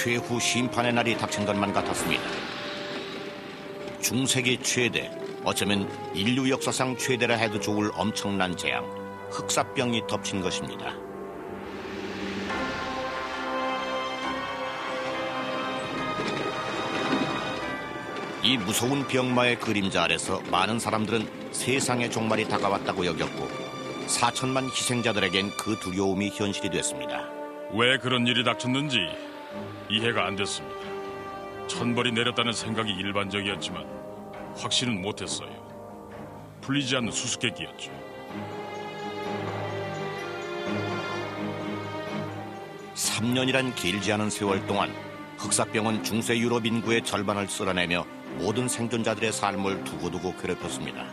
최후 심판의 날이 닥친 것만 같았습니다. 중세기 최대, 어쩌면 인류 역사상 최대라 해도 좋을 엄청난 재앙, 흑사병이 덮친 것입니다. 이 무서운 병마의 그림자 아래서 많은 사람들은 세상의 종말이 다가왔다고 여겼고 4천만 희생자들에겐 그 두려움이 현실이 됐습니다. 왜 그런 일이 닥쳤는지 이해가 안 됐습니다. 천벌이 내렸다는 생각이 일반적이었지만 확신은 못했어요. 풀리지 않는 수수께끼였죠. (3년이란) 길지 않은 세월 동안 흑사병은 중세 유럽 인구의 절반을 쓸어내며 모든 생존자들의 삶을 두고두고 괴롭혔습니다.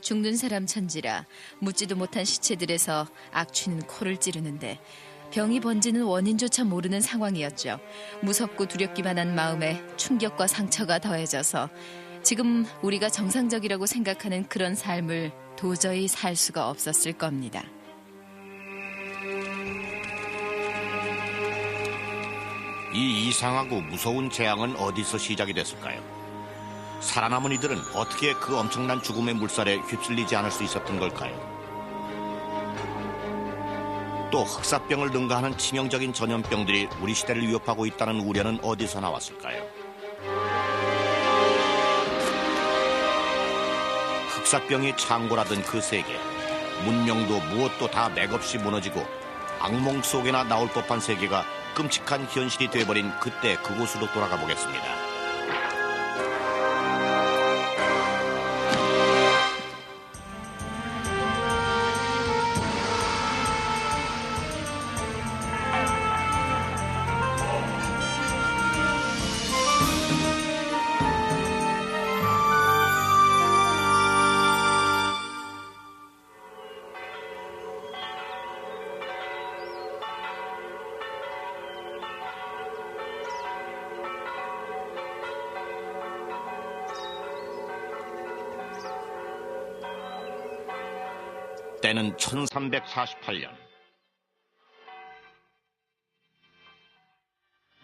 죽는 사람 천지라 묻지도 못한 시체들에서 악취는 코를 찌르는데 병이 번지는 원인조차 모르는 상황이었죠. 무섭고 두렵기만 한 마음에 충격과 상처가 더해져서 지금 우리가 정상적이라고 생각하는 그런 삶을 도저히 살 수가 없었을 겁니다. 이 이상하고 무서운 재앙은 어디서 시작이 됐을까요? 살아남은 이들은 어떻게 그 엄청난 죽음의 물살에 휩쓸리지 않을 수 있었던 걸까요? 또 흑사병을 능가하는 치명적인 전염병들이 우리 시대를 위협하고 있다는 우려는 어디서 나왔을까요? 흑사병이 창궐하던 그 세계, 문명도 무엇도 다 맥없이 무너지고 악몽 속에나 나올 법한 세계가 끔찍한 현실이 돼버린 그때 그곳으로 돌아가 보겠습니다. 때는 1348년.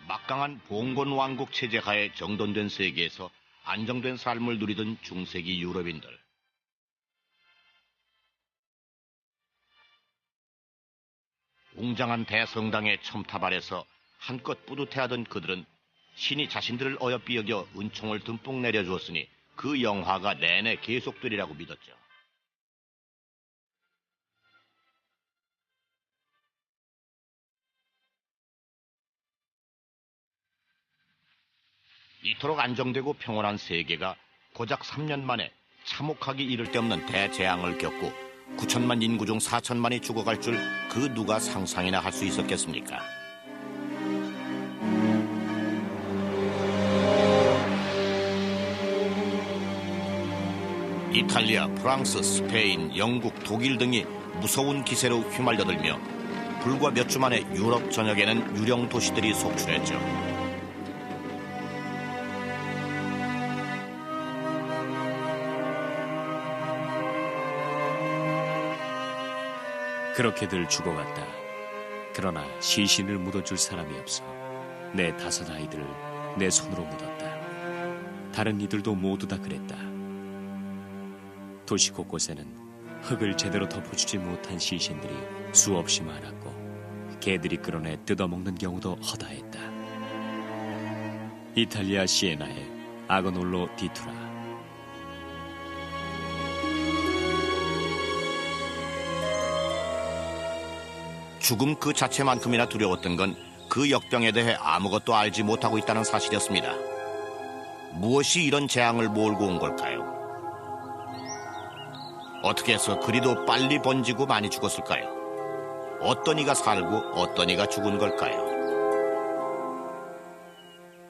막강한 봉건 왕국 체제 하에 정돈된 세계에서 안정된 삶을 누리던 중세기 유럽인들. 웅장한 대성당의 첨탑 아래서 한껏 뿌듯해하던 그들은 신이 자신들을 어여삐 여겨 은총을 듬뿍 내려주었으니 그 영화가 내내 계속되리라고 믿었죠. 이토록 안정되고 평온한 세계가 고작 3년 만에 참혹하기 이를 데 없는 대재앙을 겪고 9천만 인구 중 4천만이 죽어갈 줄 그 누가 상상이나 할 수 있었겠습니까? 이탈리아, 프랑스, 스페인, 영국, 독일 등이 무서운 기세로 휘말려들며 불과 몇 주 만에 유럽 전역에는 유령 도시들이 속출했죠. 그렇게들 죽어갔다. 그러나 시신을 묻어줄 사람이 없어 내 5 아이들을 내 손으로 묻었다. 다른 이들도 모두 다 그랬다. 도시 곳곳에는 흙을 제대로 덮어주지 못한 시신들이 수없이 많았고 개들이 끌어내 뜯어먹는 경우도 허다했다. 이탈리아 시에나의 아고놀로 디투라. 죽음 그 자체만큼이나 두려웠던 건 그 역병에 대해 아무것도 알지 못하고 있다는 사실이었습니다. 무엇이 이런 재앙을 몰고 온 걸까요? 어떻게 해서 그리도 빨리 번지고 많이 죽었을까요? 어떤 이가 살고 어떤 이가 죽은 걸까요?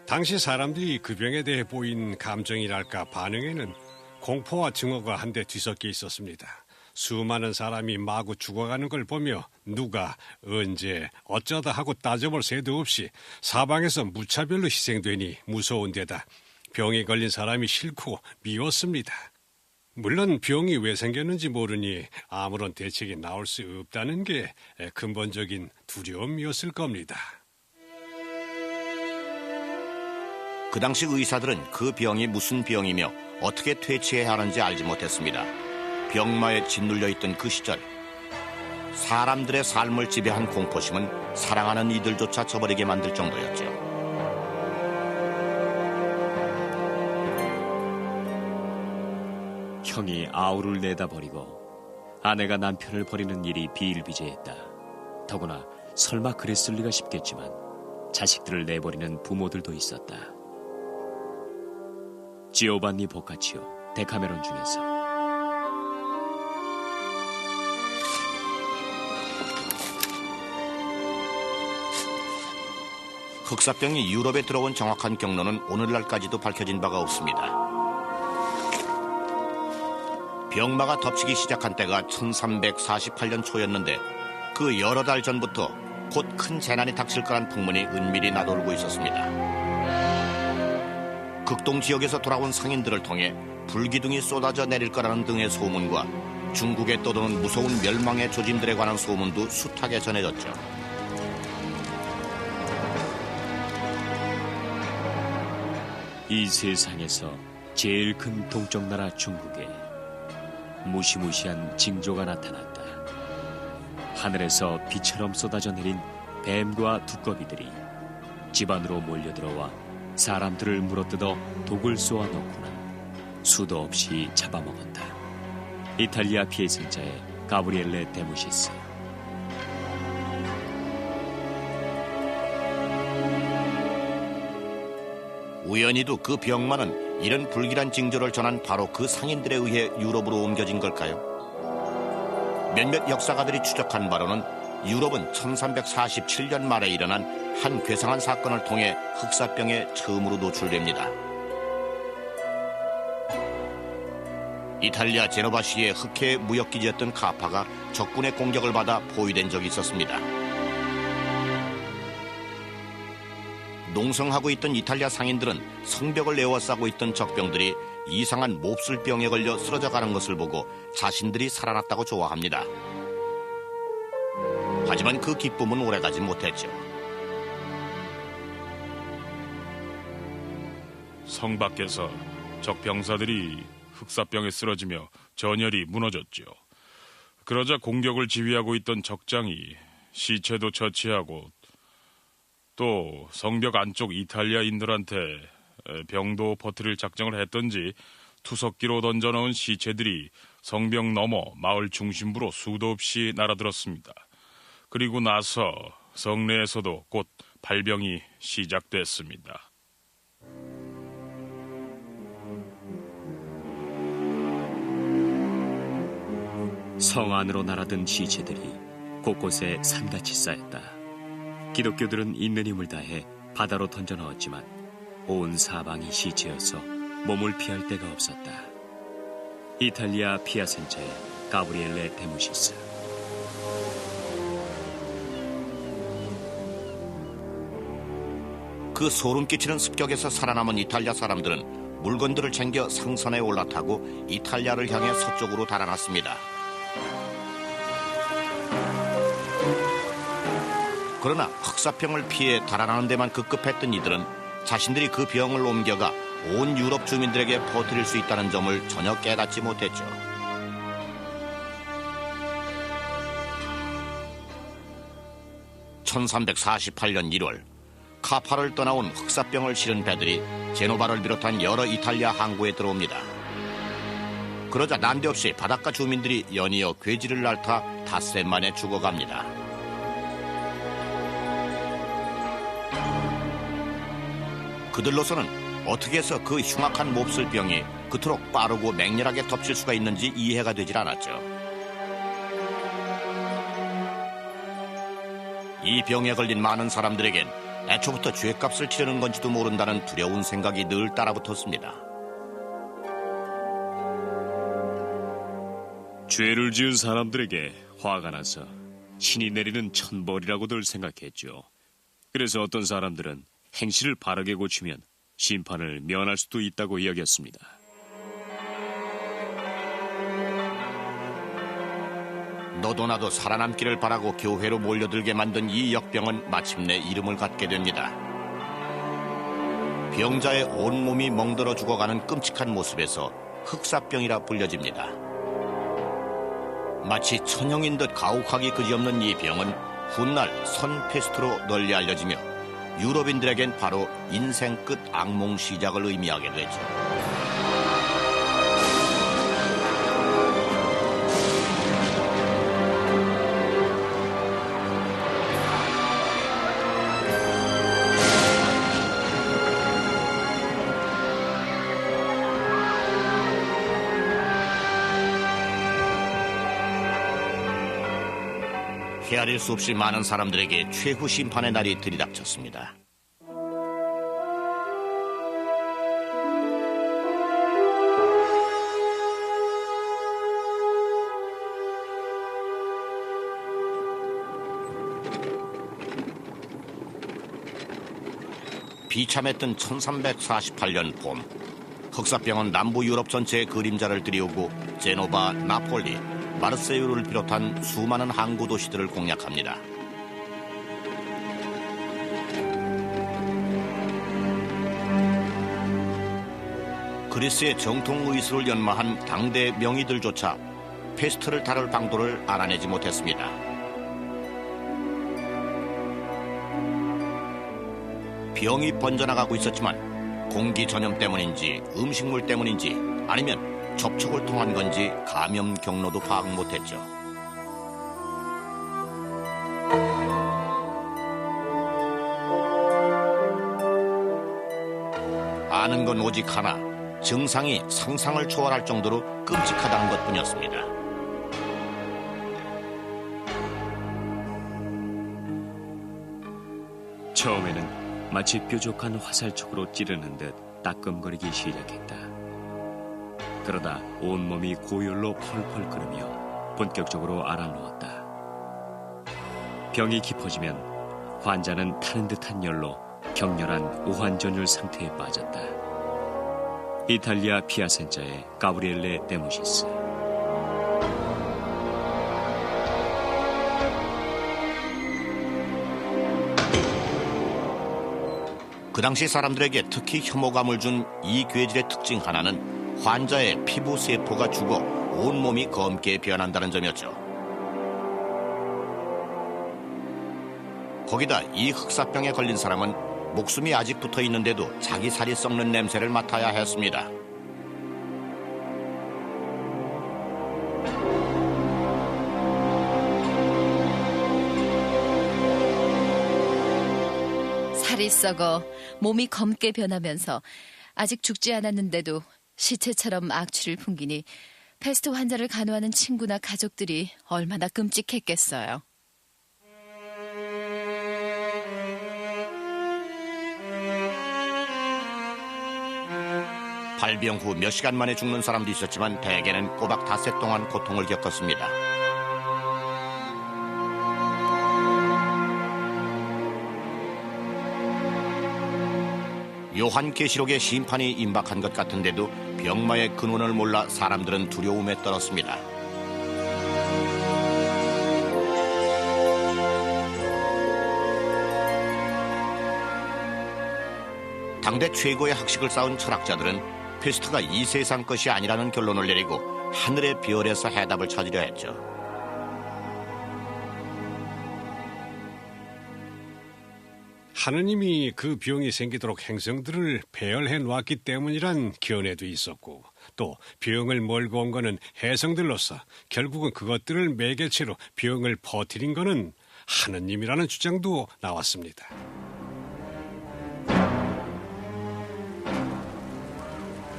당시 사람들이 그 병에 대해 보인 감정이랄까 반응에는 공포와 증오가 한데 뒤섞여 있었습니다. 수많은 사람이 마구 죽어가는 걸 보며 누가 언제 어쩌다 하고 따져볼 새도 없이 사방에서 무차별로 희생되니 무서운 데다 병에 걸린 사람이 싫고 미웠습니다. 물론 병이 왜 생겼는지 모르니 아무런 대책이 나올 수 없다는 게 근본적인 두려움이었을 겁니다. 그 당시 의사들은 그 병이 무슨 병이며 어떻게 퇴치해야 하는지 알지 못했습니다. 병마에 짓눌려 있던 그 시절, 사람들의 삶을 지배한 공포심은 사랑하는 이들조차 저버리게 만들 정도였죠. 형이 아우를 내다버리고 아내가 남편을 버리는 일이 비일비재했다. 더구나 설마 그랬을 리가 싶겠지만 자식들을 내버리는 부모들도 있었다. 지오반니 보카치오, 데카메론 중에서 흑사병이 유럽에 들어온 정확한 경로는 오늘날까지도 밝혀진 바가 없습니다. 병마가 덮치기 시작한 때가 1348년 초였는데 그 여러 달 전부터 곧 큰 재난이 닥칠 거란 풍문이 은밀히 나돌고 있었습니다. 극동 지역에서 돌아온 상인들을 통해 불기둥이 쏟아져 내릴 거라는 등의 소문과 중국에 떠도는 무서운 멸망의 조짐들에 관한 소문도 숱하게 전해졌죠. 이 세상에서 제일 큰 동쪽 나라 중국에 무시무시한 징조가 나타났다. 하늘에서 비처럼 쏟아져 내린 뱀과 두꺼비들이 집 안으로 몰려들어와 사람들을 물어뜯어 독을 쏘아넣고는 수도 없이 잡아먹었다. 이탈리아 피해생자의 가브리엘레 데무시스. 우연히도 그 병마는 이런 불길한 징조를 전한 바로 그 상인들에 의해 유럽으로 옮겨진 걸까요? 몇몇 역사가들이 추적한 바로는 유럽은 1347년 말에 일어난 한 괴상한 사건을 통해 흑사병에 처음으로 노출됩니다. 이탈리아 제노바시의 흑해 무역기지였던 카파가 적군의 공격을 받아 포위된 적이 있었습니다. 농성하고 있던 이탈리아 상인들은 성벽을 에워싸고 있던 적병들이 이상한 몹쓸병에 걸려 쓰러져가는 것을 보고 자신들이 살아났다고 좋아합니다. 하지만 그 기쁨은 오래가지 못했죠. 성 밖에서 적 병사들이 흑사병에 쓰러지며 전열이 무너졌죠. 그러자 공격을 지휘하고 있던 적장이 시체도 처치하고 또 성벽 안쪽 이탈리아인들한테 병도 버틸 작정을 했던지 투석기로 던져놓은 시체들이 성벽 너머 마을 중심부로 수도 없이 날아들었습니다. 그리고 나서 성내에서도 곧 발병이 시작됐습니다. 성 안으로 날아든 시체들이 곳곳에 산같이 쌓였다. 기독교들은 있는 힘을 다해 바다로 던져 넣었지만 온 사방이 시체여서 몸을 피할 데가 없었다. 이탈리아 피아센체의 가브리엘레 데무시스. 그 소름 끼치는 습격에서 살아남은 이탈리아 사람들은 물건들을 챙겨 상선에 올라타고 이탈리아를 향해 서쪽으로 달아났습니다. 그러나 흑사병을 피해 달아나는 데만 급급했던 이들은 자신들이 그 병을 옮겨가 온 유럽 주민들에게 퍼뜨릴 수 있다는 점을 전혀 깨닫지 못했죠. (1348년 1월) 카파를 떠나온 흑사병을 실은 배들이 제노바를 비롯한 여러 이탈리아 항구에 들어옵니다. 그러자 난데없이 바닷가 주민들이 연이어 괴지를 앓다 닷새 만에 죽어갑니다. 그들로서는 어떻게 해서 그 흉악한 몹쓸병이 그토록 빠르고 맹렬하게 덮칠 수가 있는지 이해가 되질 않았죠. 이 병에 걸린 많은 사람들에겐 애초부터 죗값을 치르는 건지도 모른다는 두려운 생각이 늘 따라붙었습니다. 죄를 지은 사람들에게 화가 나서 신이 내리는 천벌이라고들 생각했죠. 그래서 어떤 사람들은 행실을 바르게 고치면 심판을 면할 수도 있다고 여겼습니다. 너도 나도 살아남기를 바라고 교회로 몰려들게 만든 이 역병은 마침내 이름을 갖게 됩니다. 병자의 온몸이 멍들어 죽어가는 끔찍한 모습에서 흑사병이라 불려집니다. 마치 천형인 듯 가혹하기 그지없는 이 병은 훗날 선페스트로 널리 알려지며 유럽인들에겐 바로 인생 끝 악몽 시작을 의미하게 되죠. 헤아릴 수 없이 많은 사람들에게 최후 심판의 날이 들이닥쳤습니다. 비참했던 1348년 봄, 흑사병은 남부 유럽 전체의 그림자를 들이우고 제노바, 나폴리, 마르세유를 비롯한 수많은 항구 도시들을 공략합니다. 그리스의 정통 의술을 연마한 당대 명의들조차 페스트를 다룰 방도를 알아내지 못했습니다. 병이 번져나가고 있었지만 공기 전염 때문인지 음식물 때문인지 아니면 접촉을 통한 건지 감염 경로도 파악 못했죠. 아는 건 오직 하나, 증상이 상상을 초월할 정도로 끔찍하다는 것뿐이었습니다. 처음에는 마치 뾰족한 화살촉으로 찌르는 듯 따끔거리기 시작했다. 그러다 온몸이 고열로 펄펄 끓으며 본격적으로 알아누웠다. 병이 깊어지면 환자는 타는 듯한 열로 격렬한 오한전율 상태에 빠졌다. 이탈리아 피아센자의 가브리엘레 데모시스. 그 당시 사람들에게 특히 혐오감을 준 이 괴질의 특징 하나는 환자의 피부 세포가 죽어 온몸이 검게 변한다는 점이었죠. 거기다 이 흑사병에 걸린 사람은 목숨이 아직 붙어 있는데도 자기 살이 썩는 냄새를 맡아야 했습니다. 살이 썩어 몸이 검게 변하면서 아직 죽지 않았는데도 시체처럼 악취를 풍기니 패스트 환자를 간호하는 친구나 가족들이 얼마나 끔찍했겠어요. 발병 후 몇 시간 만에 죽는 사람도 있었지만 대개는 꼬박 닷새 동안 고통을 겪었습니다. 요한계시록의 심판이 임박한 것 같은데도 병마의 근원을 몰라 사람들은 두려움에 떨었습니다. 당대 최고의 학식을 쌓은 철학자들은 페스트가 이 세상 것이 아니라는 결론을 내리고 하늘의 별에서 해답을 찾으려 했죠. 하느님이 그 병이 생기도록 행성들을 배열해 놓았기 때문이란 견해도 있었고, 또 병을 몰고 온 거는 해성들로서 결국은 그것들을 매개체로 병을 퍼뜨린 거는 하느님이라는 주장도 나왔습니다.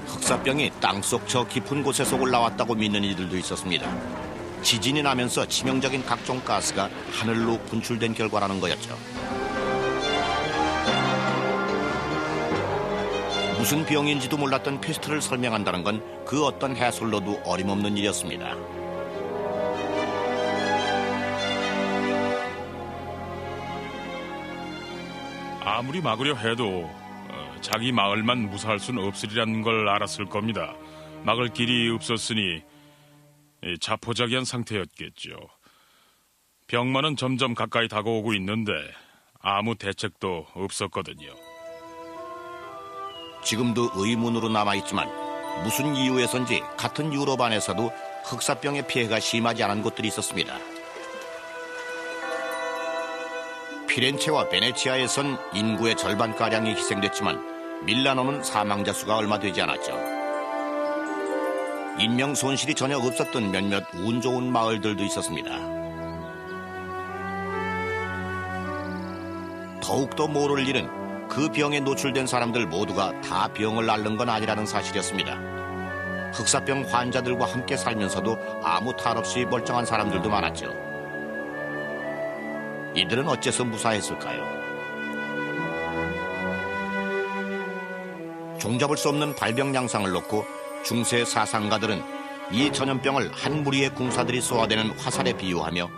흑사병이 땅속 저 깊은 곳에서 올라왔다고 믿는 이들도 있었습니다. 지진이 나면서 치명적인 각종 가스가 하늘로 분출된 결과라는 거였죠. 무슨 병인지도 몰랐던 페스트를 설명한다는 건 그 어떤 해설로도 어림없는 일이었습니다. 아무리 막으려 해도 자기 마을만 무사할 수는 없으리라는 걸 알았을 겁니다. 막을 길이 없었으니 자포자기한 상태였겠죠. 병만은 점점 가까이 다가오고 있는데 아무 대책도 없었거든요. 지금도 의문으로 남아있지만 무슨 이유에선지 같은 유럽 안에서도 흑사병의 피해가 심하지 않은 곳들이 있었습니다. 피렌체와 베네치아에선 인구의 절반가량이 희생됐지만 밀라노는 사망자 수가 얼마 되지 않았죠. 인명 손실이 전혀 없었던 몇몇 운 좋은 마을들도 있었습니다. 더욱더 모를 일은 그 병에 노출된 사람들 모두가 다 병을 앓는 건 아니라는 사실이었습니다. 흑사병 환자들과 함께 살면서도 아무 탈 없이 멀쩡한 사람들도 많았죠. 이들은 어째서 무사했을까요? 종잡을 수 없는 발병 양상을 놓고 중세 사상가들은 이 전염병을 한 무리의 궁사들이 쏘아대는 화살에 비유하며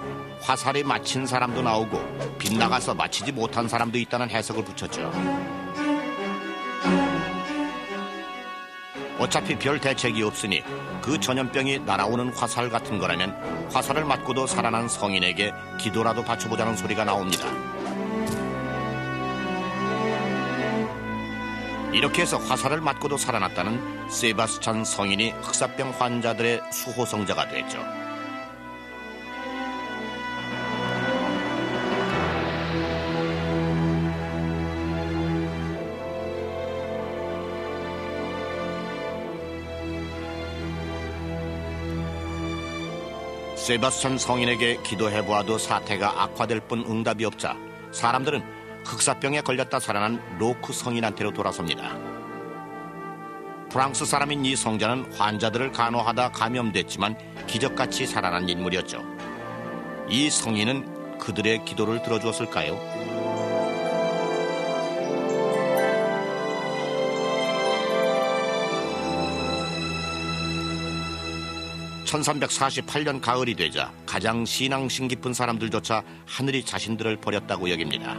화살에 맞힌 사람도 나오고 빗나가서 맞히지 못한 사람도 있다는 해석을 붙였죠. 어차피 별 대책이 없으니 그 전염병이 날아오는 화살 같은 거라면 화살을 맞고도 살아난 성인에게 기도라도 바쳐보자는 소리가 나옵니다. 이렇게 해서 화살을 맞고도 살아났다는 세바스찬 성인이 흑사병 환자들의 수호성자가 됐죠. 세바스찬 성인에게 기도해보아도 사태가 악화될 뿐 응답이 없자 사람들은 흑사병에 걸렸다 살아난 로크 성인한테로 돌아섭니다. 프랑스 사람인 이 성자는 환자들을 간호하다 감염됐지만 기적같이 살아난 인물이었죠. 이 성인은 그들의 기도를 들어주었을까요? (1348년) 가을이 되자 가장 신앙심 깊은 사람들조차 하늘이 자신들을 버렸다고 여깁니다.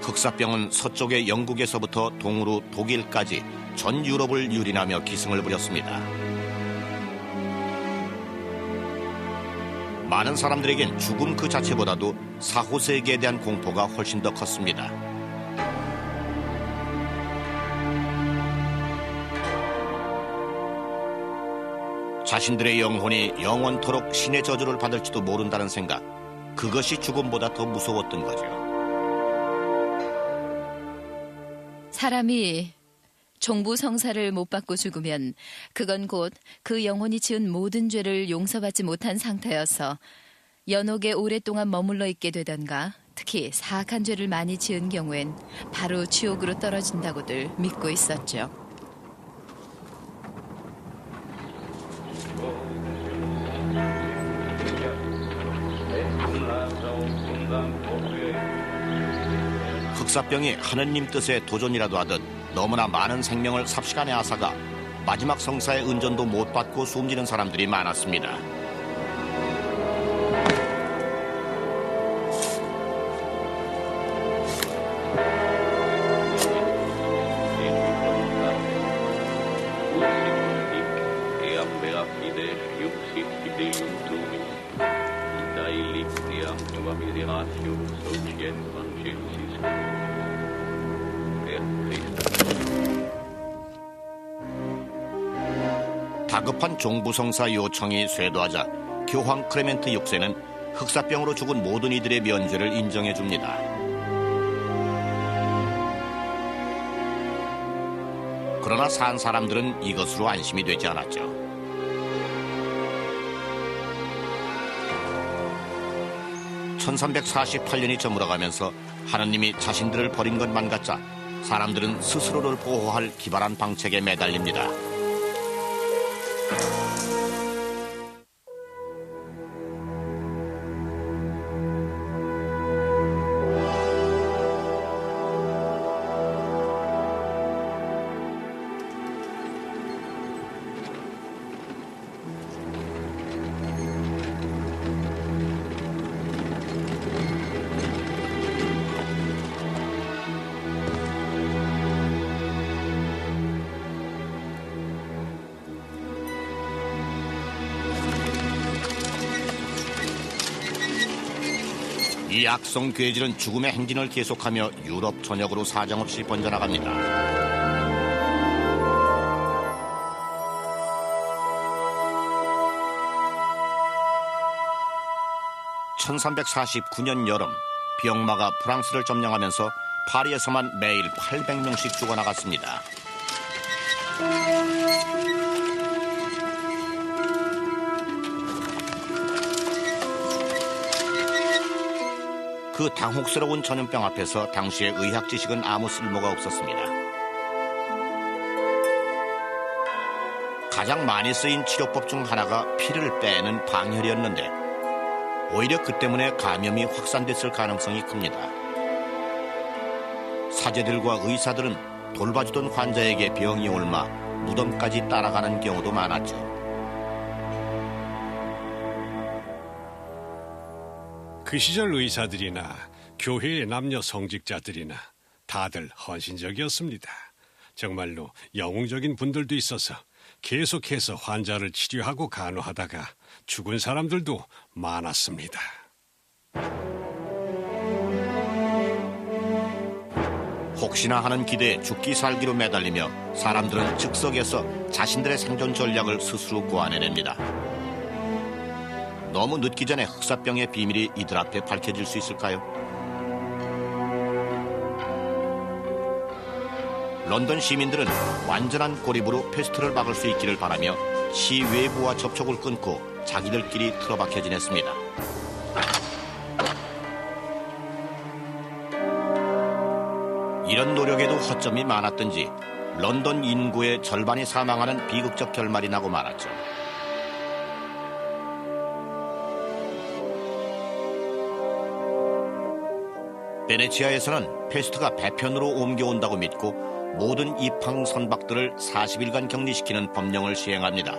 흑사병은 서쪽의 영국에서부터 동으로 독일까지 전 유럽을 유린하며 기승을 부렸습니다. 많은 사람들에겐 죽음 그 자체보다도 사후세계에 대한 공포가 훨씬 더 컸습니다. 자신들의 영혼이 영원토록 신의 저주를 받을지도 모른다는 생각, 그것이 죽음보다 더 무서웠던 거죠. 사람이 종부 성사를 못 받고 죽으면 그건 곧 그 영혼이 지은 모든 죄를 용서받지 못한 상태여서 연옥에 오랫동안 머물러 있게 되던가, 특히 사악한 죄를 많이 지은 경우엔 바로 지옥으로 떨어진다고들 믿고 있었죠. 흑사병이 하느님 뜻의 도전이라도 하듯 너무나 많은 생명을 삽시간에 앗아가 마지막 성사의 은전도 못 받고 숨지는 사람들이 많았습니다. 다급한 종부성사 요청이 쇄도하자 교황 클레멘트 6세는 흑사병으로 죽은 모든 이들의 면죄를 인정해 줍니다. 그러나 산 사람들은 이것으로 안심이 되지 않았죠. (1348년이) 저물어가면서 하느님이 자신들을 버린 것만 같자 사람들은 스스로를 보호할 기발한 방책에 매달립니다. 이 악성 괴질은 죽음의 행진을 계속하며 유럽 전역으로 사정없이 번져나갑니다. 1349년 여름, 병마가 프랑스를 점령하면서 파리에서만 매일 800명씩 죽어나갔습니다. 그 당혹스러운 전염병 앞에서 당시의 의학 지식은 아무 쓸모가 없었습니다. 가장 많이 쓰인 치료법 중 하나가 피를 빼는 방혈이었는데 오히려 그 때문에 감염이 확산됐을 가능성이 큽니다. 사제들과 의사들은 돌봐주던 환자에게 병이 옮아 무덤까지 따라가는 경우도 많았죠. 그 시절 의사들이나 교회의 남녀 성직자들이나 다들 헌신적이었습니다. 정말로 영웅적인 분들도 있어서 계속해서 환자를 치료하고 간호하다가 죽은 사람들도 많았습니다. 혹시나 하는 기대에 죽기 살기로 매달리며 사람들은 즉석에서 자신들의 생존 전략을 스스로 고안해냅니다. 너무 늦기 전에 흑사병의 비밀이 이들 앞에 밝혀질 수 있을까요? 런던 시민들은 완전한 고립으로 패스트를 막을 수 있기를 바라며 시 외부와 접촉을 끊고 자기들끼리 틀어박혀 지냈습니다. 이런 노력에도 허점이 많았던지 런던 인구의 절반이 사망하는 비극적 결말이 나고 말았죠. 베네치아에서는 패스트가 배편으로 옮겨온다고 믿고 모든 입항 선박들을 40일간 격리시키는 법령을 시행합니다.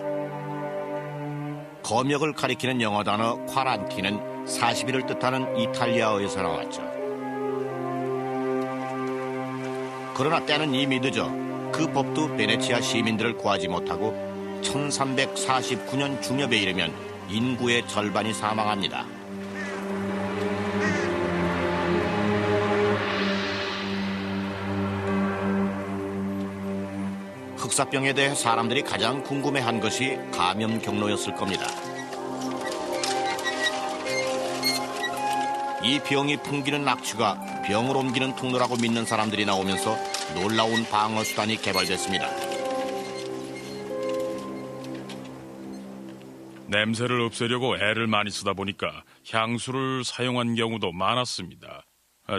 검역을 가리키는 영어 단어 쿼란티는 40일을 뜻하는 이탈리아어에서 나왔죠. 그러나 때는 이미 늦어 그 법도 베네치아 시민들을 구하지 못하고 1349년 중엽에 이르면 인구의 절반이 사망합니다. 흑사병에 대해 사람들이 가장 궁금해한 것이 감염 경로였을 겁니다. 이 병이 풍기는 악취가 병을 옮기는 통로라고 믿는 사람들이 나오면서 놀라운 방어 수단이 개발됐습니다. 냄새를 없애려고 애를 많이 쓰다 보니까 향수를 사용한 경우도 많았습니다.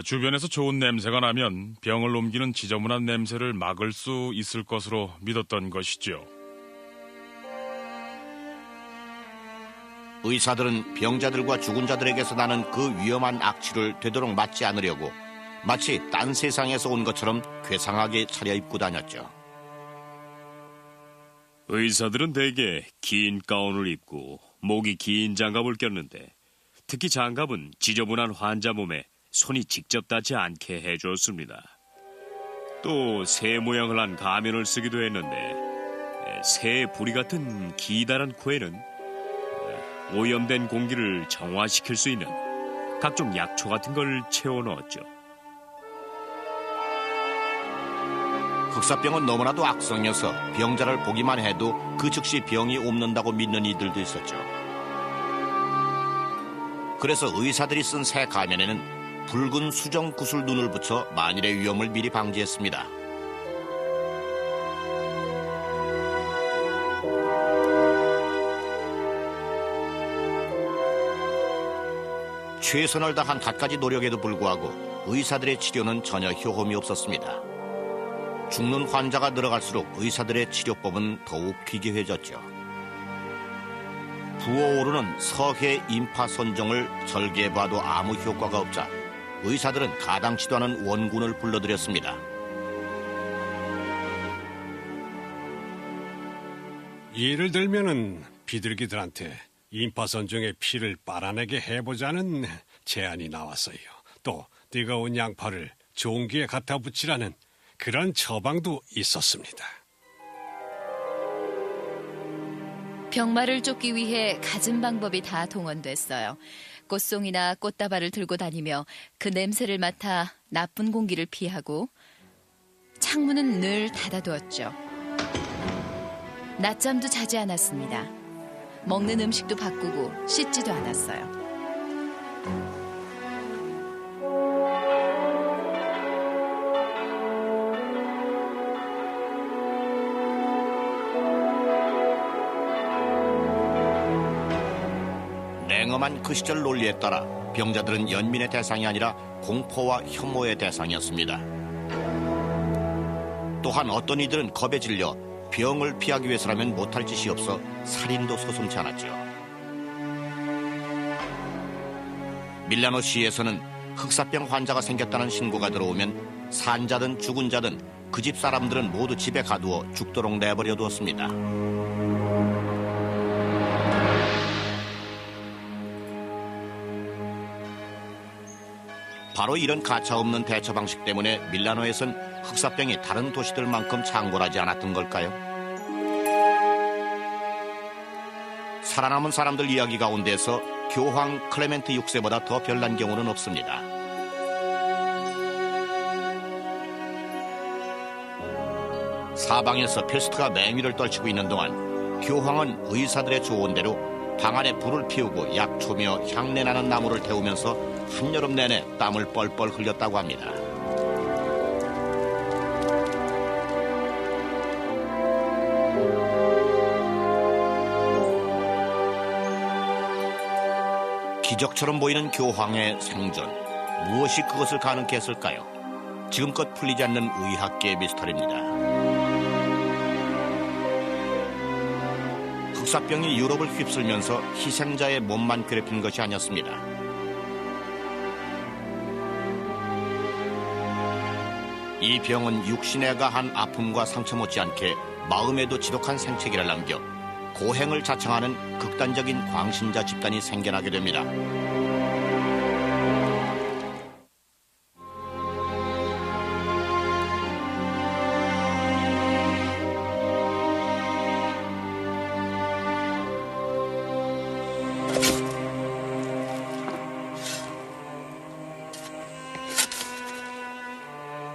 주변에서 좋은 냄새가 나면 병을 옮기는 지저분한 냄새를 막을 수 있을 것으로 믿었던 것이죠. 의사들은 병자들과 죽은 자들에게서 나는 그 위험한 악취를 되도록 맡지 않으려고 마치 딴 세상에서 온 것처럼 괴상하게 차려입고 다녔죠. 의사들은 대개 긴 가운을 입고 목이 긴 장갑을 꼈는데 특히 장갑은 지저분한 환자 몸에 손이 직접 닿지 않게 해주었습니다. 또 새 모양을 한 가면을 쓰기도 했는데 새의 부리 같은 기다란 코에는 오염된 공기를 정화시킬 수 있는 각종 약초 같은 걸 채워넣었죠. 흑사병은 너무나도 악성이어서 병자를 보기만 해도 그 즉시 병이 옮는다고 믿는 이들도 있었죠. 그래서 의사들이 쓴 새 가면에는 붉은 수정 구슬 눈을 붙여 만일의 위험을 미리 방지했습니다. 최선을 다한 갖가지 노력에도 불구하고 의사들의 치료는 전혀 효험이 없었습니다. 죽는 환자가 늘어갈수록 의사들의 치료법은 더욱 기괴해졌죠. 부어오르는 서해 인파 선종을 절개해봐도 아무 효과가 없자 의사들은 가당치도 않은 원군을 불러들였습니다. 예를 들면은 비둘기들한테 인파선종의 피를 빨아내게 해보자는 제안이 나왔어요. 또 뜨거운 양파를 종기에 갖다 붙이라는 그런 처방도 있었습니다. 병마를 쫓기 위해 갖은 방법이 다 동원됐어요. 꽃송이나 꽃다발을 들고 다니며 그 냄새를 맡아 나쁜 공기를 피하고 창문은 늘 닫아두었죠. 낮잠도 자지 않았습니다. 먹는 음식도 바꾸고 씻지도 않았어요. 냉엄한 그 시절 논리에 따라 병자들은 연민의 대상이 아니라 공포와 혐오의 대상이었습니다. 또한 어떤 이들은 겁에 질려 병을 피하기 위해서라면 못할 짓이 없어 살인도 서슴지 않았죠. 밀라노 시에서는 흑사병 환자가 생겼다는 신고가 들어오면 산자든 죽은 자든 그 집 사람들은 모두 집에 가두어 죽도록 내버려 두었습니다. 바로 이런 가차없는 대처 방식 때문에 밀라노에선 흑사병이 다른 도시들만큼 창궐하지 않았던 걸까요? 살아남은 사람들 이야기 가운데서 교황 클레멘트 6세보다 더 별난 경우는 없습니다. 사방에서 페스트가 맹위를 떨치고 있는 동안 교황은 의사들의 조언대로 방 안에 불을 피우고 약초며 향내나는 나무를 태우면서 한여름 내내 땀을 뻘뻘 흘렸다고 합니다. 기적처럼 보이는 교황의 생존, 무엇이 그것을 가능케 했을까요? 지금껏 풀리지 않는 의학계의 미스터리입니다. 흑사병이 유럽을 휩쓸면서 희생자의 몸만 괴롭힌 것이 아니었습니다. 이 병은 육신에 가한 아픔과 상처 못지않게 마음에도 지독한 생채기를 남겨 고행을 자청하는 극단적인 광신자 집단이 생겨나게 됩니다.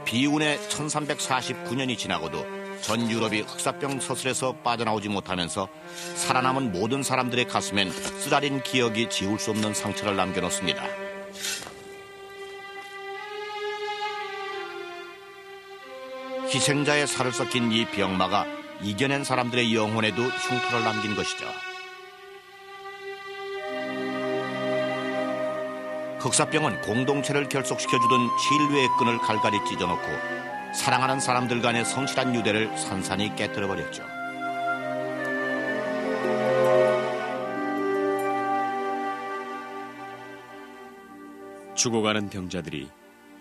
비운의 1349년이 지나고도 전 유럽이 흑사병 서슬에서 빠져나오지 못하면서 살아남은 모든 사람들의 가슴엔 쓰라린 기억이 지울 수 없는 상처를 남겨놓습니다. 희생자의 살을 섞인 이 병마가 이겨낸 사람들의 영혼에도 흉터를 남긴 것이죠. 흑사병은 공동체를 결속시켜주던 신뢰의 끈을 갈갈이 찢어놓고 사랑하는 사람들 간의 성실한 유대를 산산이 깨뜨려버렸죠. 죽어가는 병자들이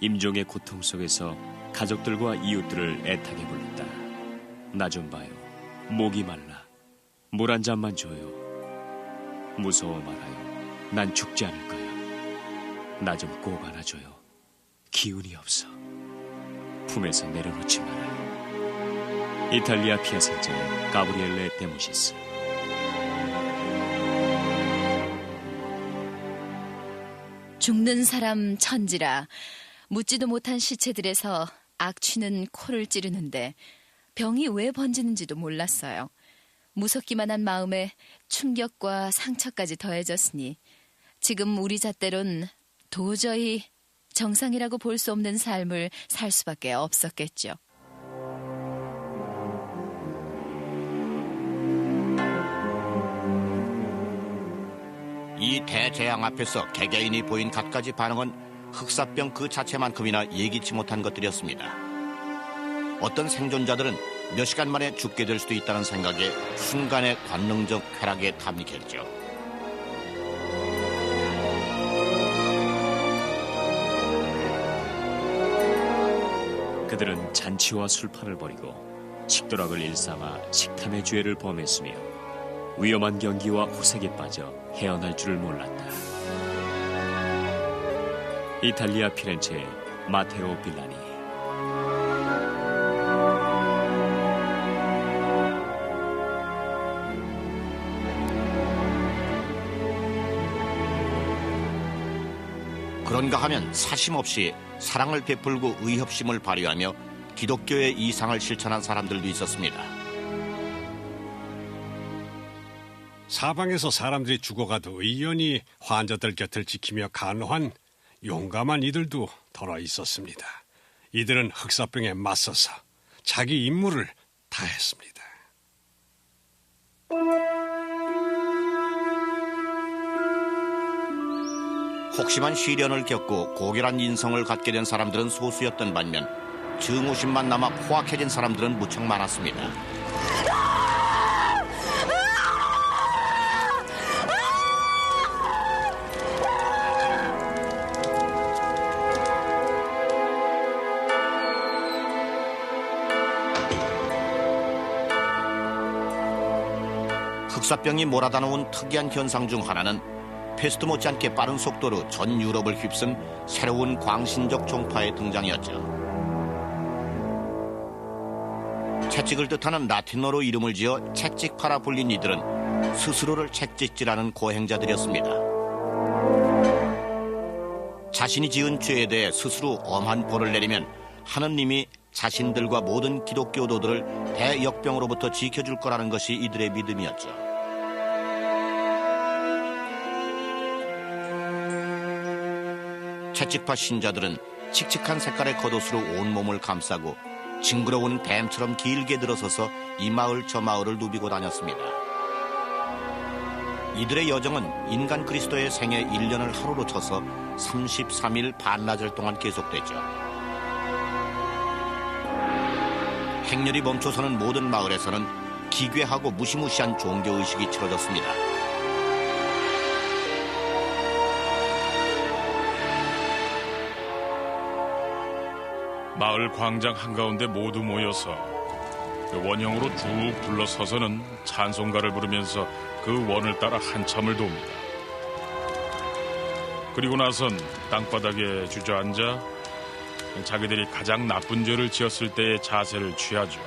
임종의 고통 속에서 가족들과 이웃들을 애타게 불렀다. 나 좀 봐요. 목이 말라. 물 한 잔만 줘요. 무서워 말아요. 난 죽지 않을 거야. 나 좀 꼭 안아줘요. 기운이 없어. 품에서 내려놓지 말아요. 이탈리아 피아센자의 가브리엘레 데모시스. 죽는 사람 천지라 묻지도 못한 시체들에서 악취는 코를 찌르는데 병이 왜 번지는지도 몰랐어요. 무섭기만 한 마음에 충격과 상처까지 더해졌으니 지금 우리 잣대론 도저히 정상이라고 볼 수 없는 삶을 살 수밖에 없었겠죠. 이 대재앙 앞에서 개개인이 보인 갖가지 반응은 흑사병 그 자체만큼이나 예기치 못한 것들이었습니다. 어떤 생존자들은 몇 시간 만에 죽게 될 수도 있다는 생각에 순간의 관능적 쾌락에 탐닉했죠. 그들은 잔치와 술판을 벌이고 식도락을 일삼아 식탐의 죄를 범했으며 위험한 경기와 호색에 빠져 헤어날 줄을 몰랐다. 이탈리아 피렌체의 마테오 빌라니. 그런가 하면 사심 없이 사랑을 베풀고 의협심을 발휘하며 기독교의 이상을 실천한 사람들도 있었습니다. 사방에서 사람들이 죽어가도 의연히 환자들 곁을 지키며 간호한 용감한 이들도 더러 있었습니다. 이들은 흑사병에 맞서서 자기 임무를 다했습니다. 혹심한 시련을 겪고 고결한 인성을 갖게 된 사람들은 소수였던 반면 증오심만 남아 포악해진 사람들은 무척 많았습니다. 흑사병이 몰아다놓은 특이한 현상 중 하나는 패스트 못지않게 빠른 속도로 전 유럽을 휩쓴 새로운 광신적 종파의 등장이었죠. 채찍을 뜻하는 라틴어로 이름을 지어 채찍파라 불린 이들은 스스로를 채찍질하는 고행자들이었습니다. 자신이 지은 죄에 대해 스스로 엄한 벌을 내리면 하느님이 자신들과 모든 기독교도들을 대역병으로부터 지켜줄 거라는 것이 이들의 믿음이었죠. 채찍파 신자들은 칙칙한 색깔의 겉옷으로 온몸을 감싸고 징그러운 뱀처럼 길게 들어서서 이 마을 저 마을을 누비고 다녔습니다. 이들의 여정은 인간 그리스도의 생애 1년을 하루로 쳐서 33일 반나절 동안 계속됐죠. 행렬이 멈춰서는 모든 마을에서는 기괴하고 무시무시한 종교의식이 치러졌습니다. 마을 광장 한가운데 모두 모여서 그 원형으로 쭉 둘러서서는 찬송가를 부르면서 그 원을 따라 한참을 돕니다. 그리고 나선 땅바닥에 주저앉아 자기들이 가장 나쁜 죄를 지었을 때의 자세를 취하죠.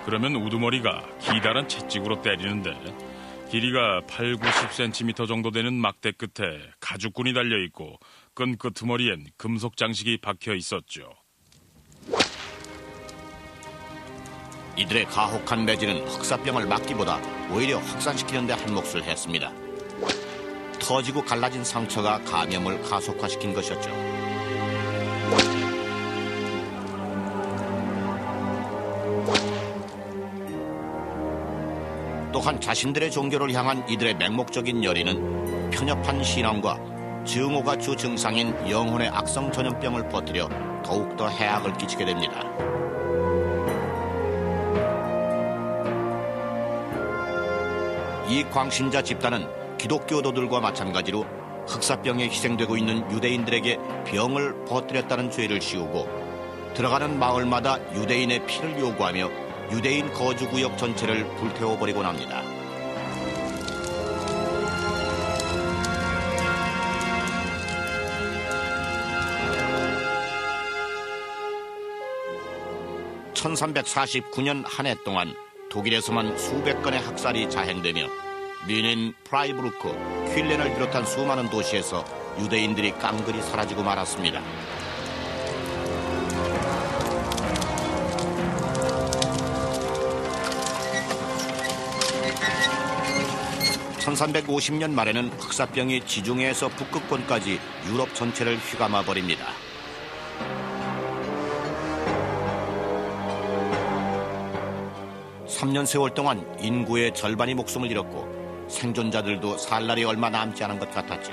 그러면 우두머리가 기다란 채찍으로 때리는데 길이가 80-90cm 정도 되는 막대 끝에 가죽끈이 달려있고 끈 끄트머리엔 금속 장식이 박혀 있었죠. 이들의 가혹한 매질은 흑사병을 막기보다 오히려 확산시키는 데 한몫을 했습니다. 터지고 갈라진 상처가 감염을 가속화시킨 것이었죠. 또한 자신들의 종교를 향한 이들의 맹목적인 열의는 편협한 신앙과 증오가 주 증상인 영혼의 악성 전염병을 퍼뜨려 더욱더 해악을 끼치게 됩니다. 이 광신자 집단은 기독교도들과 마찬가지로 흑사병에 희생되고 있는 유대인들에게 병을 퍼뜨렸다는 죄를 씌우고 들어가는 마을마다 유대인의 피를 요구하며 유대인 거주구역 전체를 불태워버리곤 합니다. (1349년) 한 해 동안 독일에서만 수백 건의 학살이 자행되며 뮌헨, 프라이부르크, 퀼렌을 비롯한 수많은 도시에서 유대인들이 깡그리 사라지고 말았습니다. (1350년) 말에는 흑사병이 지중해에서 북극권까지 유럽 전체를 휘감아 버립니다. (3년) 세월 동안 인구의 절반이 목숨을 잃었고 생존자들도 살 날이 얼마 남지 않은 것 같았죠.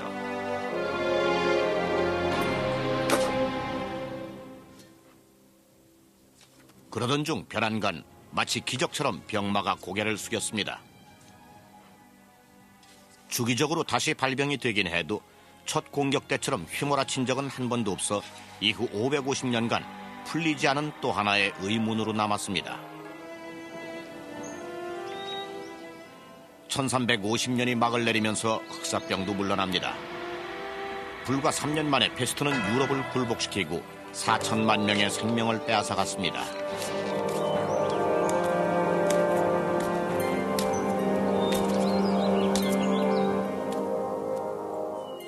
그러던 중 별안간 마치 기적처럼 병마가 고개를 숙였습니다. 주기적으로 다시 발병이 되긴 해도 첫 공격 때처럼 휘몰아친 적은 한 번도 없어 이후 550년간 풀리지 않은 또 하나의 의문으로 남았습니다. 1350년이 막을 내리면서 흑사병도 물러납니다. 불과 3년 만에 페스트는 유럽을 굴복시키고 4천만 명의 생명을 빼앗아갔습니다.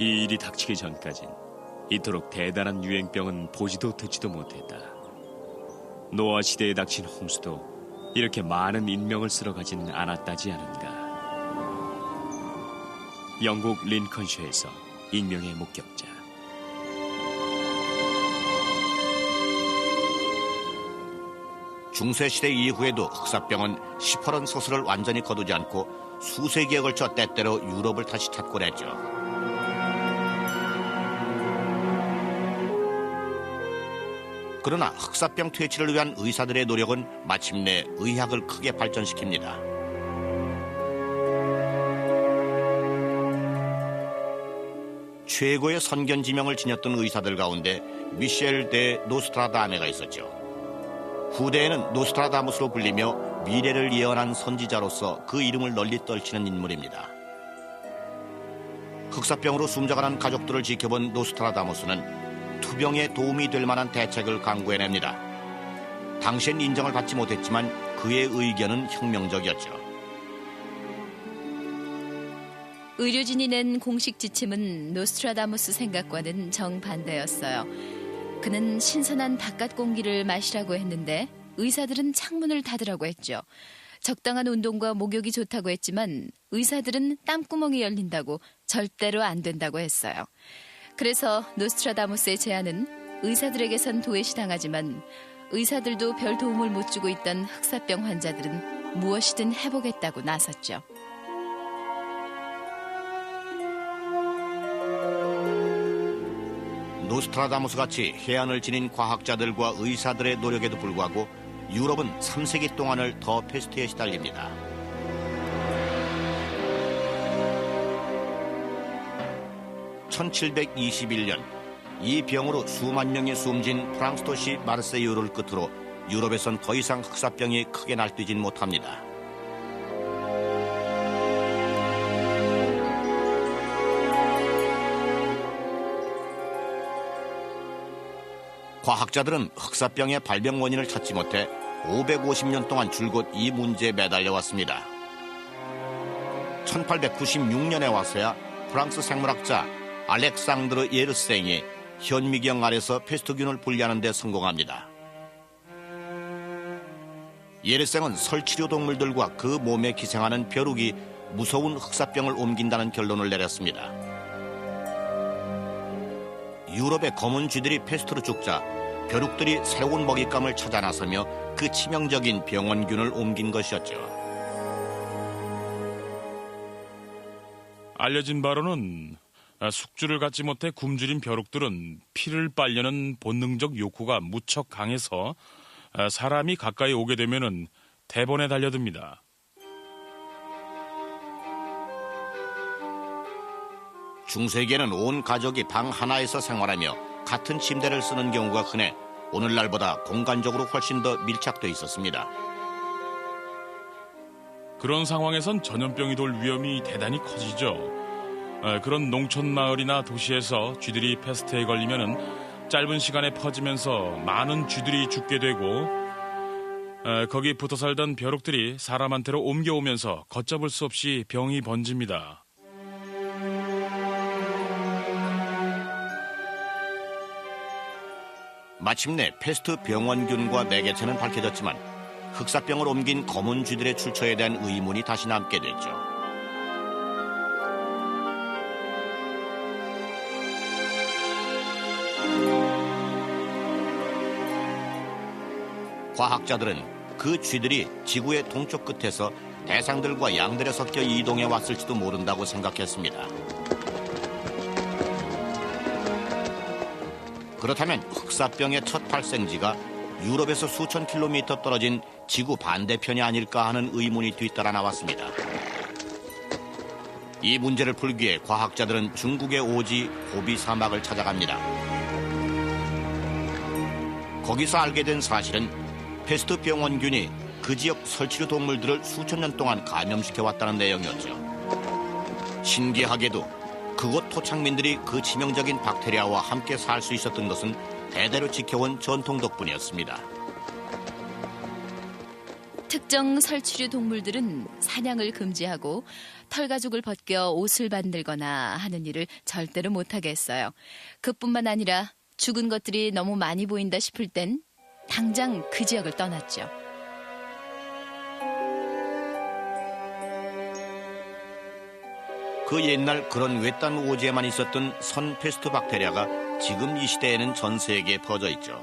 이 일이 닥치기 전까진 이토록 대단한 유행병은 보지도 듣지도 못했다. 노아 시대에 닥친 홍수도 이렇게 많은 인명을 쓸어가진 않았다지 않은가. 영국 린컨셔에서 익명의 목격자. 중세시대 이후에도 흑사병은 시퍼런 서슬을 완전히 거두지 않고 수세기에 걸쳐 때때로 유럽을 다시 찾곤 했죠. 그러나 흑사병 퇴치를 위한 의사들의 노력은 마침내 의학을 크게 발전시킵니다. 최고의 선견지명을 지녔던 의사들 가운데 미셸 데 노스트라다메가 있었죠. 후대에는 노스트라다무스로 불리며 미래를 예언한 선지자로서 그 이름을 널리 떨치는 인물입니다. 흑사병으로 숨져가는 가족들을 지켜본 노스트라다무스는 투병에 도움이 될 만한 대책을 강구해냅니다. 당시엔 인정을 받지 못했지만 그의 의견은 혁명적이었죠. 의료진이 낸 공식 지침은 노스트라다무스 생각과는 정반대였어요. 그는 신선한 바깥 공기를 마시라고 했는데 의사들은 창문을 닫으라고 했죠. 적당한 운동과 목욕이 좋다고 했지만 의사들은 땀구멍이 열린다고 절대로 안 된다고 했어요. 그래서 노스트라다무스의 제안은 의사들에게선 도외시당하지만 의사들도 별 도움을 못 주고 있던 흑사병 환자들은 무엇이든 해보겠다고 나섰죠. 노스트라다무스 같이 해안을 지닌 과학자들과 의사들의 노력에도 불구하고 유럽은 3세기 동안을 더 패스트에 시달립니다. (1721년) 이 병으로 수만 명이 숨진 프랑스 도시 마르세유를 끝으로 유럽에선 더 이상 흑사병이 크게 날뛰진 못합니다. 과학자들은 흑사병의 발병 원인을 찾지 못해 550년 동안 줄곧 이 문제에 매달려 왔습니다. 1896년에 와서야 프랑스 생물학자 알렉상드르 예르생이 현미경 아래서 페스트균을 분리하는 데 성공합니다. 예르생은 설치류 동물들과 그 몸에 기생하는 벼룩이 무서운 흑사병을 옮긴다는 결론을 내렸습니다. 유럽의 검은 쥐들이 페스트로 죽자 벼룩들이 새로운 먹잇감을 찾아 나서며 그 치명적인 병원균을 옮긴 것이었죠. 알려진 바로는 숙주를 갖지 못해 굶주린 벼룩들은 피를 빨려는 본능적 욕구가 무척 강해서 사람이 가까이 오게 되면은 대번에 달려듭니다. 중세기에는 온 가족이 방 하나에서 생활하며 같은 침대를 쓰는 경우가 흔해 오늘날보다 공간적으로 훨씬 더 밀착돼 있었습니다. 그런 상황에선 전염병이 돌 위험이 대단히 커지죠. 그런 농촌 마을이나 도시에서 쥐들이 패스트에 걸리면은 짧은 시간에 퍼지면서 많은 쥐들이 죽게 되고 거기 붙어 살던 벼룩들이 사람한테로 옮겨오면서 걷잡을 수 없이 병이 번집니다. 마침내 패스트 병원균과 매개체는 밝혀졌지만 흑사병을 옮긴 검은 쥐들의 출처에 대한 의문이 다시 남게 됐죠. 과학자들은 그 쥐들이 지구의 동쪽 끝에서 대상들과 양들에 섞여 이동해 왔을지도 모른다고 생각했습니다. 그렇다면 흑사병의 첫 발생지가 유럽에서 수천 킬로미터 떨어진 지구 반대편이 아닐까 하는 의문이 뒤따라 나왔습니다. 이 문제를 풀기 위해 과학자들은 중국의 오지 고비 사막을 찾아갑니다. 거기서 알게 된 사실은 패스트 병원균이 그 지역 설치류 동물들을 수천 년 동안 감염시켜왔다는 내용이었죠. 신기하게도 그곳 토착민들이 그 치명적인 박테리아와 함께 살 수 있었던 것은 대대로 지켜온 전통 덕분이었습니다. 특정 설치류 동물들은 사냥을 금지하고 털가죽을 벗겨 옷을 만들거나 하는 일을 절대로 못하게 했어요. 그뿐만 아니라 죽은 것들이 너무 많이 보인다 싶을 땐 당장 그 지역을 떠났죠. 그 옛날 그런 외딴 오지에만 있었던 선페스트 박테리아가 지금 이 시대에는 전 세계에 퍼져 있죠.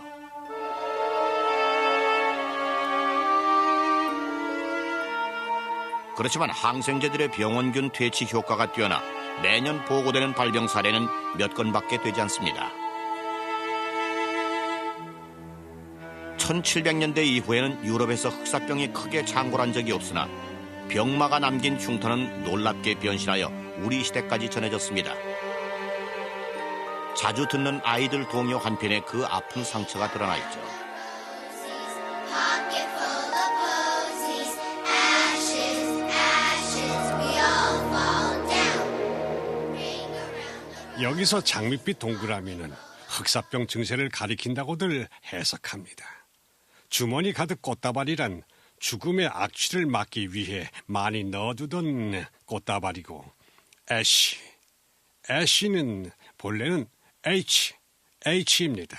그렇지만 항생제들의 병원균 퇴치 효과가 뛰어나 매년 보고되는 발병 사례는 몇 건밖에 되지 않습니다. 1700년대 이후에는 유럽에서 흑사병이 크게 창궐한 적이 없으나 병마가 남긴 흉터는 놀랍게 변신하여 우리 시대까지 전해졌습니다. 자주 듣는 아이들 동요 한편에 그 아픈 상처가 드러나 있죠. 여기서 장밋빛 동그라미는 흑사병 증세를 가리킨다고들 해석합니다. 주머니 가득 꽃다발이란 죽음의 악취를 막기 위해 많이 넣어두던 꽃다발이고, 애쉬는 본래는 H입니다.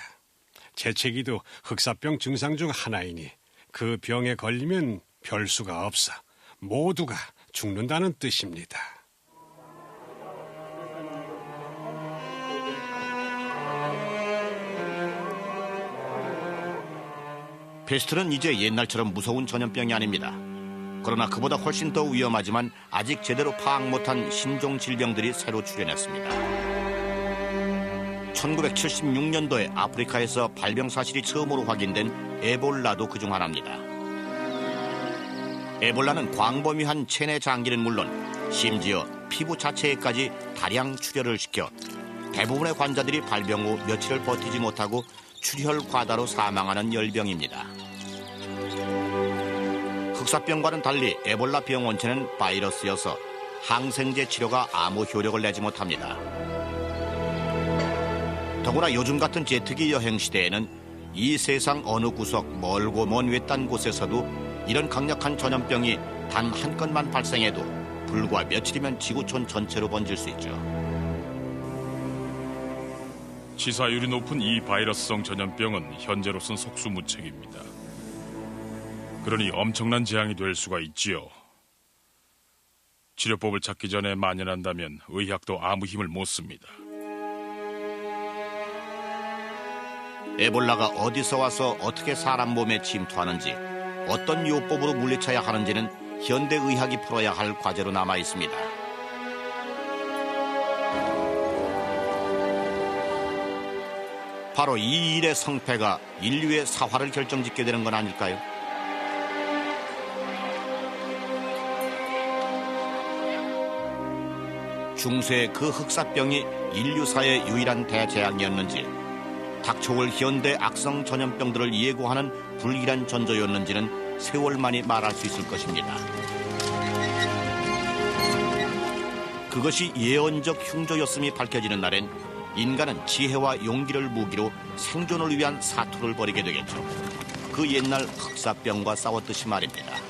재채기도 흑사병 증상 중 하나이니 그 병에 걸리면 별수가 없어 모두가 죽는다는 뜻입니다. 페스트는 이제 옛날처럼 무서운 전염병이 아닙니다. 그러나 그보다 훨씬 더 위험하지만 아직 제대로 파악 못한 신종 질병들이 새로 출현했습니다. 1976년도에 아프리카에서 발병 사실이 처음으로 확인된 에볼라도 그중 하나입니다. 에볼라는 광범위한 체내 장기는 물론 심지어 피부 자체에까지 다량 출혈을 시켜 대부분의 환자들이 발병 후 며칠을 버티지 못하고 출혈 과다로 사망하는 열병입니다. 흑사병과는 달리 에볼라 병 원체는 바이러스여서 항생제 치료가 아무 효력을 내지 못합니다. 더구나 요즘 같은 제트기 여행 시대에는 이 세상 어느 구석 멀고 먼 외딴 곳에서도 이런 강력한 전염병이 단 한 건만 발생해도 불과 며칠이면 지구촌 전체로 번질 수 있죠. 치사율이 높은 이 바이러스성 전염병은 현재로선 속수무책입니다. 그러니 엄청난 재앙이 될 수가 있지요. 치료법을 찾기 전에 만연한다면 의학도 아무 힘을 못 씁니다. 에볼라가 어디서 와서 어떻게 사람 몸에 침투하는지, 어떤 요법으로 물리쳐야 하는지는 현대 의학이 풀어야 할 과제로 남아 있습니다. 바로 이 일의 성패가 인류의 사화를 결정짓게 되는 건 아닐까요? 중세의 그 흑사병이 인류사의 유일한 대재앙이었는지, 닥쳐올 현대 악성 전염병들을 예고하는 불길한 전조였는지는 세월만이 말할 수 있을 것입니다. 그것이 예언적 흉조였음이 밝혀지는 날엔 인간은 지혜와 용기를 무기로 생존을 위한 사투를 벌이게 되겠죠. 그 옛날 흑사병과 싸웠듯이 말입니다.